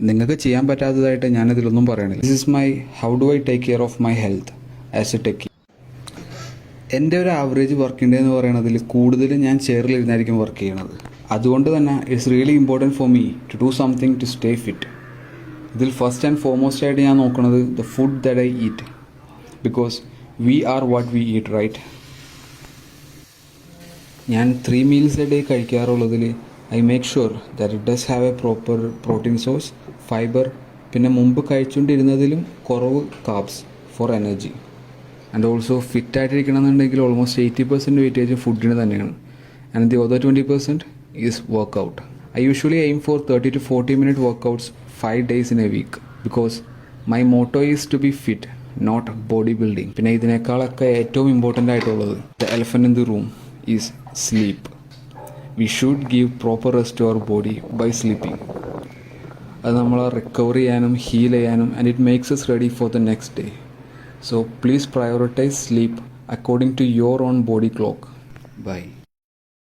നിങ്ങൾക്ക് ചെയ്യാൻ പറ്റാത്തതായിട്ട് ഞാനതിലൊന്നും പറയണില്ല. This is my how do I take care of my health as A techie. എൻ്റെ ഒരു ആവറേജ് വർക്കിംഗ് ഡേ എന്ന് പറയുന്നതിൽ കൂടുതലും ഞാൻ ചെയറിലിരുന്നായിരിക്കും വർക്ക് ചെയ്യണത്. അതുകൊണ്ട് തന്നെ it's really important for me to do something to stay fit. ഇതിൽ ഫസ്റ്റ് ആൻഡ് ഫോർമോസ്റ്റ് ആയിട്ട് ഞാൻ നോക്കുന്നത് the food that I eat, because we are what we eat, right? ഞാൻ 3 meals എ ഡേ കഴിക്കാറുള്ളതിൽ I make sure that it does have a proper protein source, fibre, പിന്നെ മുമ്പ് കഴിച്ചുകൊണ്ടിരുന്നതിലും കുറവ് carbs for energy. And also ഫിറ്റായിട്ടിരിക്കണമെന്നുണ്ടെങ്കിൽ almost 80% weightage ഫുഡിന് തന്നെയാണ്. And the other 20% is workout. I usually aim for 30 to 40 minute workouts 5 days in a week, because my motto is to be fit, not body building. പിന്നെ ഇതിനേക്കാളൊക്കെ ഏറ്റവും important ആയിട്ടുള്ളത് the elephant in the room is sleep. We should give proper rest to our body by sleeping. അത് നമ്മളെ recover ചെയ്യാനും heal ചെയ്യാനും and it makes us ready for the next day. So please prioritize sleep according to your own body clock. Bye.